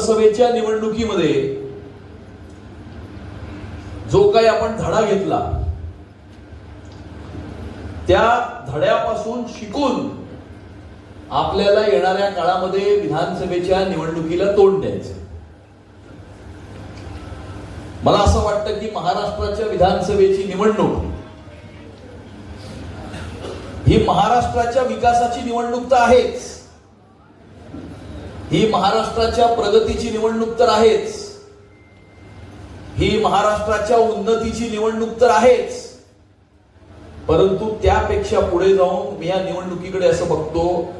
लोकसभेच्या निवडणुकीमध्ये जो काही आपण धडा घेतला त्या धड्यापासून शिकून आपल्याला येणाऱ्या काळामध्ये विधानसभेच्या निवडणुकीला तोंड द्यायचं. मला असं वाटतं की महाराष्ट्राच्या विधानसभेची निवडणूक ही महाराष्ट्राच्या विकासाची निवडणूक तर आहेच, ही महाराष्ट्राच्या प्रगतीची निवडणूक तर आहेच, ही महाराष्ट्राच्या उन्नतीची निवडणूक तर आहेच. परंतु त्यापेक्षा पुढे जाऊन मी या निवडणुकीकडे असं बघतो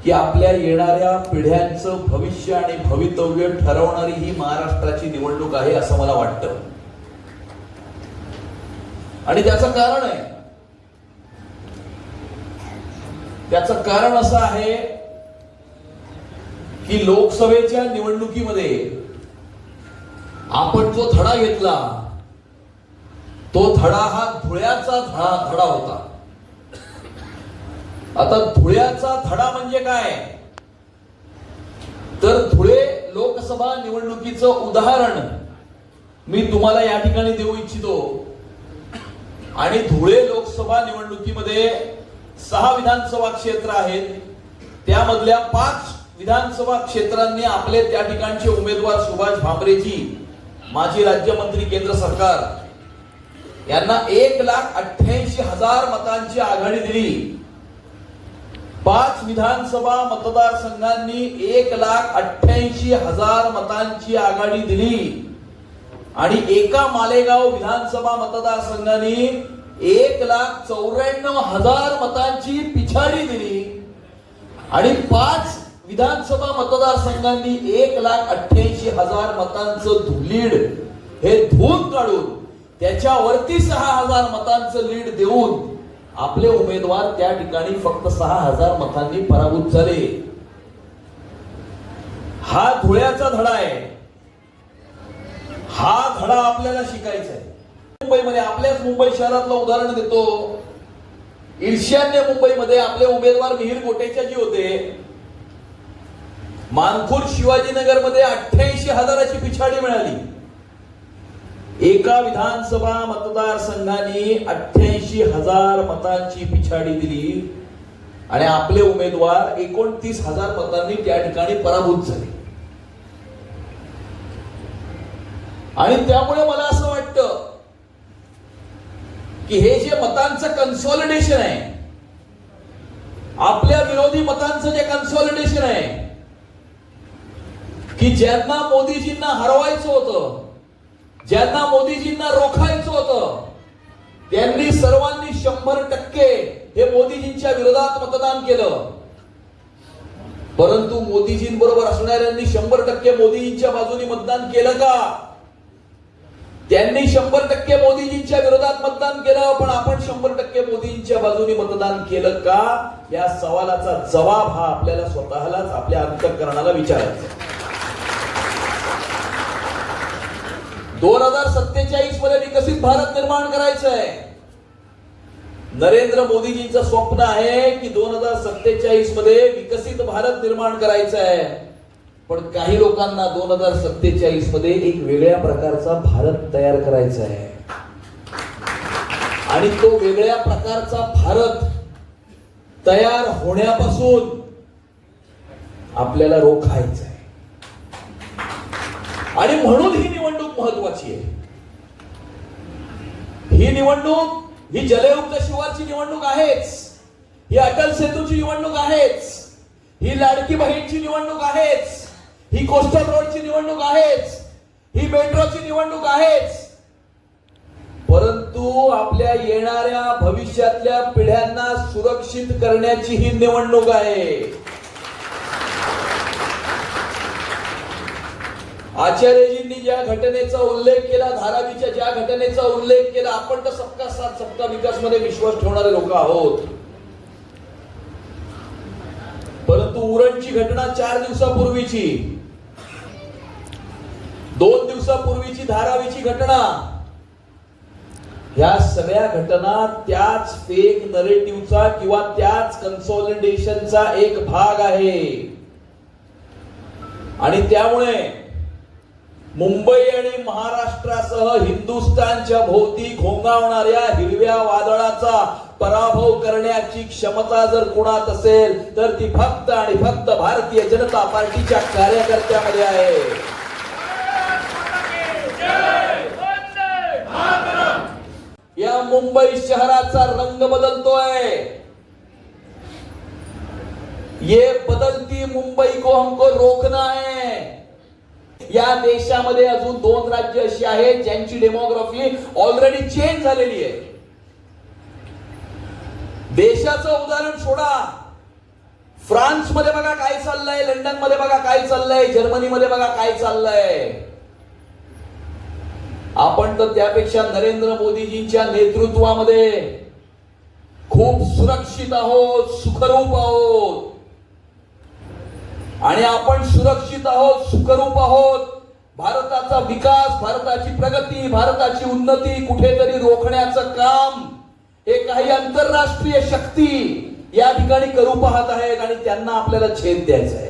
की आपल्या येणाऱ्या पिढ्यांचं भविष्य आणि भवितव्य ठरवणारी ही महाराष्ट्राची निवडणूक आहे असं मला वाटतं. आणि त्याचं कारण आहे, त्याचं कारण असं आहे की लोकसभेच्या निवडणुकीमध्ये आपण जो धडा घेतला तो धडा हा धुळ्याचा धडा होता. आता धुळ्याचा धडा म्हणजे काय तर धुळे लोकसभा निवडणुकीचं उदाहरण मी तुम्हाला या ठिकाणी देऊ इच्छितो. आणि धुळे लोकसभा निवडणुकीमध्ये 6 विधानसभा क्षेत्र आहेत. त्यामधल्या 5 विधानसभा क्षेत्रांनी आपले त्या ठिकाणचे उमेदवार सुभाष भामरेजी, माजी राज्यमंत्री केंद्र सरकार, यांना 1,88,000 मतांची आघाडी दिली. 5 विधानसभा मतदारसंघांनी 1,88,000 मतांची आघाडी दिली. आणि एका मालेगाव विधानसभा मतदारसंघाने 1,94,000 मतांची पिछाडी दिली. आणि 5 विधानसभा मतदारसंघांनी 1,88,000 मतांचं लीड हे धुवून काढून त्याच्यावरती 6,000 मतांचं लीड देऊन आपले उमेदवार त्या ठिकाणी फक्त 6,000 मतांनी पराभूत झाले. हा धुळ्याचा धडा आहे. हा धडा आपल्याला शिकायचा आहे. मुंबईमध्ये, आपल्याच मुंबई शहरातलं उदाहरण देतो. ईर्ष्यान्य मुंबईमध्ये आपले उमेदवार मिहिर गोटेचाजी होते. मानखुर्द शिवाजीनगरमध्ये 88,000ची पिछाडी मिळाली. एका विधानसभा मतदारसंघाने 88,000 मतांची पिछाडी दिली आणि आपले उमेदवार 29,000 मतांनी त्या ठिकाणी पराभूत झाले. आणि त्यामुळे मला असं वाटतं की हे जे मतांचं कन्सॉलिडेशन आहे, आपल्या विरोधी मतांचं जे कन्सॉलिडेशन आहे, की ज्यांना मोदीजींना हरवायचं होतं, ज्यांना मोदीजींना रोखायचं होतं, त्यांनी सर्वांनी 100% हे मोदीजींच्या विरोधात मतदान केलं. परंतु मोदीजींबरोबर असणाऱ्यांनी 100% मोदीजींच्या बाजूने मतदान केलं का? त्यांनी 100% मोदीजींच्या विरोधात मतदान केलं, पण आपण 100% मोदीजींच्या बाजूने मतदान केलं का? या सवालाचा जबाब हा आपल्याला स्वतःलाच, आपल्या अंतःकरणाला विचारायचा. 2047 मध्ये विकसित भारत निर्माण करायचं आहे. नरेंद्र मोदीजींचं स्वप्न आहे की 2047 मध्ये विकसित भारत निर्माण करायचं आहे. पण काही लोकांना 2047 मध्ये एक वेगळ्या प्रकारचा भारत तयार करायचा आहे. आणि तो वेगळ्या प्रकारचा भारत तयार होण्यापासून आपल्याला रोखायचा आहे. आणि म्हणून ही निवडणूक महत्वाची आहे. ही निवडणूक ही जलयुक्त शिवारची निवडणूक आहेच, ही अटल सेतूची निवडणूक आहेच, ही लाडकी बहीणची निवडणूक आहेच, ही कोस्टल रोडची निवडणूक आहेच, ही मेट्रोची निवडणूक आहेच. परंतु आपल्या येणाऱ्या भविष्यातल्या पिढ्यांना सुरक्षित करण्याची ही निवडणूक आहे. आचार्यजींनी ज्या घटनेचा उल्लेख केला, धारावीच्या ज्या घटनेचा उल्लेख केला, आपण तर सबका साथ सबका विकास मध्ये विश्वास ठेवणारे लोक आहोत. परंतु उरणची घटना 4 दिवसापूर्वीची, 2 दिवसापूर्वीची धारावीची घटना, ह्या सगळ्या घटना त्याच फेक नरेटिव्हचा किंवा त्याच कन्सॉलिडेशनचा एक भाग आहे. आणि त्यामुळे मुंबई आणि महाराष्ट्रासह हिंदुस्थानच्या भोवती घोंगावणाऱ्या हिरव्या वादळाचा पराभव करण्याची क्षमता जर कुणात असेल तर ती फक्त आणि फक्त भारतीय जनता पार्टीच्या कार्यकर्त्यामध्ये आहे. या मुंबई शहराचा रंग बदलतोय. ये बदलती मुंबई को हमको रोकना है. या देशामध्ये अजून 2 राज्य अशी आहेत ज्यांची डेमोग्राफी ऑलरेडी चेंज झालेली आहे. देशाचं उदाहरण सोडा, फ्रान्स मध्ये बघा काय चाललंय, लंडन मध्ये बघा काय चाललंय, जर्मनीमध्ये बघा काय चाललंय. आपण तर त्यापेक्षा नरेंद्र मोदीजींच्या नेतृत्वामध्ये खूप सुरक्षित आहोत, सुखरूप आहोत. आणि आपण सुरक्षित आहोत, सुखरूप आहोत. भारताचा विकास, भारताची प्रगती, भारताची उन्नती कुठेतरी रोखण्याचं काम हे काही आंतरराष्ट्रीय शक्ती या ठिकाणी करू पाहत आहेत आणि त्यांना आपल्याला छेद द्यायचा आहे.